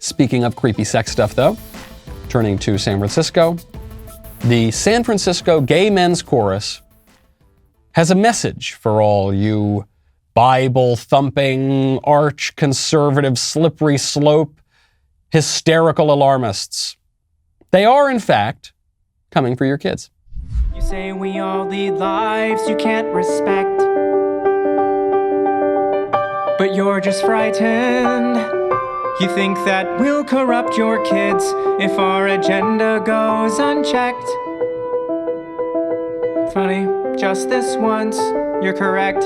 Speaking of creepy sex stuff, though, turning to San Francisco, the San Francisco Gay Men's Chorus has a message for all you Bible-thumping, arch-conservative, slippery slope, hysterical alarmists. They are, in fact, coming for your kids. You say we all lead lives you can't respect, but you're just frightened. You think that we'll corrupt your kids if our agenda goes unchecked. Funny, just this once, you're correct.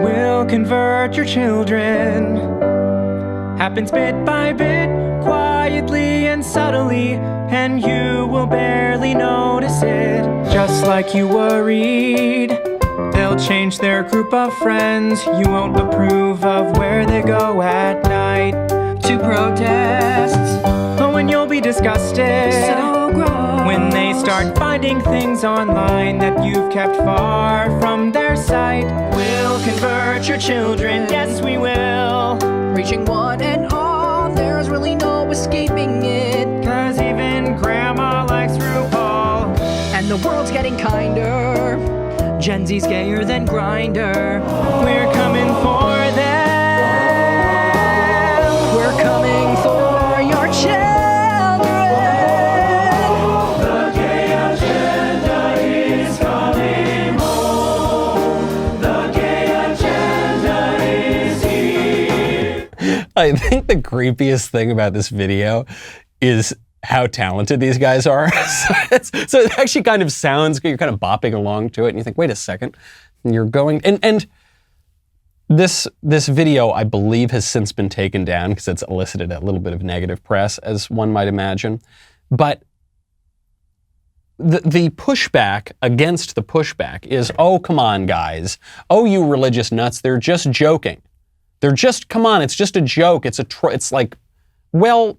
We'll convert your children. Happens bit by bit, quietly and subtly, and you will barely notice it. Just like you worried, they'll change their group of friends. You won't approve of where they go at night to protests. Oh, and you'll be disgusted so gross when they start finding things online that you've kept far from their sight. We'll convert your children, yes we will. Reaching one and all, there's really no escaping it. 'Cause even grandma likes RuPaul. And the world's getting kinder. Gen Z's gayer than Grindr. We're coming for them. We're coming for your children. The gay agenda is coming home. The gay agenda is here. I think the creepiest thing about this video is how talented these guys are. So it actually kind of sounds good. You're kind of bopping along to it, and you think, wait a second. And you're going, and this video, I believe, has since been taken down because it's elicited a little bit of negative press, as one might imagine. But the pushback against the pushback is, oh, come on, guys. Oh, you religious nuts, they're just joking. They're just, come on, it's just a joke. It's like, well,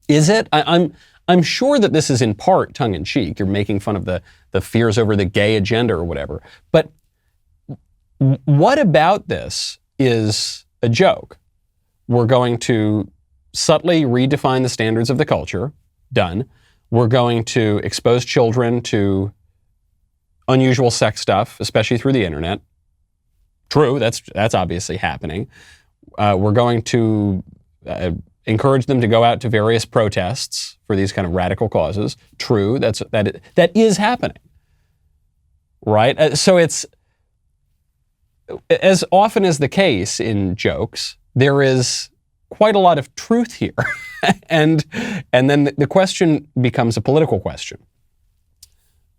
is it? I'm sure that this is in part tongue-in-cheek. You're making fun of the fears over the gay agenda or whatever. But what about this is a joke? We're going to subtly redefine the standards of the culture. Done. We're going to expose children to unusual sex stuff, especially through the internet. True, that's obviously happening. We're going to encourage them to go out to various protests for these kind of radical causes. True, that is happening, right? So it's, as often as the case in jokes, there is quite a lot of truth here, and then the question becomes a political question.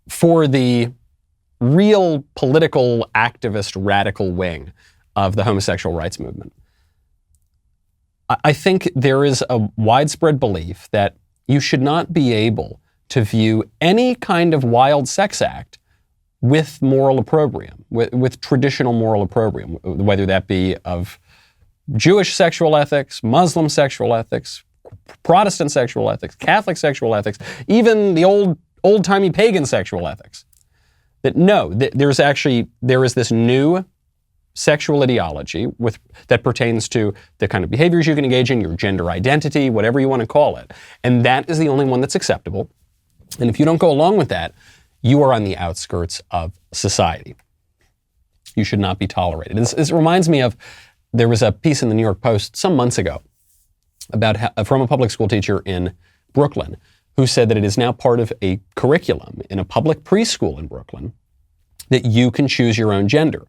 For the real political activist radical wing of the homosexual rights movement, I think there is a widespread belief that you should not be able to view any kind of wild sex act with moral opprobrium, with traditional moral opprobrium, whether that be of Jewish sexual ethics, Muslim sexual ethics, Protestant sexual ethics, Catholic sexual ethics, even the old-timey pagan sexual ethics. That no, there is this new sexual ideology that pertains to the kind of behaviors you can engage in, your gender identity, whatever you want to call it. And that is the only one that's acceptable. And if you don't go along with that, you are on the outskirts of society. You should not be tolerated. This reminds me of, there was a piece in the New York Post some months ago from a public school teacher in Brooklyn who said that it is now part of a curriculum in a public preschool in Brooklyn that you can choose your own gender.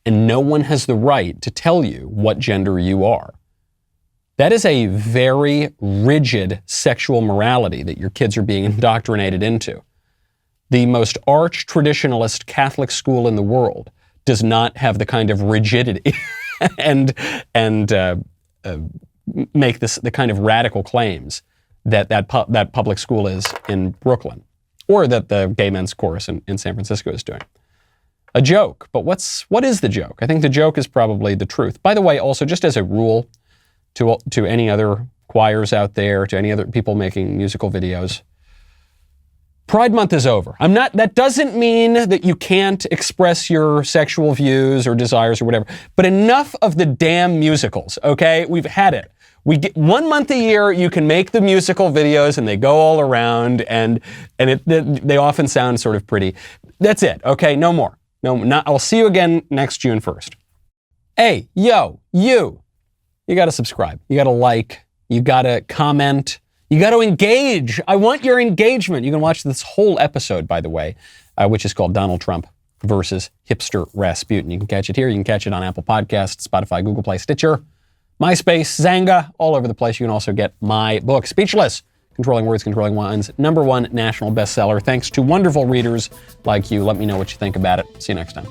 And no one has the right to tell you what gender you are. That is a very rigid sexual morality that your kids are being indoctrinated into. The most arch-traditionalist Catholic school in the world does not have the kind of rigidity and make the kind of radical claims that public school is in Brooklyn, or that the Gay Men's Chorus in San Francisco is doing. A joke, but what is the joke? I think the joke is probably the truth. By the way, also, just as a rule to any other choirs out there, to any other people making musical videos, Pride Month is over. That doesn't mean that you can't express your sexual views or desires or whatever, but enough of the damn musicals, okay? We've had it. We get 1 month a year, you can make the musical videos and they go all around and they often sound sort of pretty. That's it, okay? No more. I'll see you again next June 1st. Hey, yo, you gotta subscribe. You gotta like. You gotta comment. You got to engage. I want your engagement. You can watch this whole episode, by the way, which is called Donald Trump versus Hipster Rasputin. You can catch it here. You can catch it on Apple Podcasts, Spotify, Google Play, Stitcher, MySpace, Zanga, all over the place. You can also get my book, Speechless, Controlling Words, Controlling Minds, #1 national bestseller. Thanks to wonderful readers like you. Let me know what you think about it. See you next time.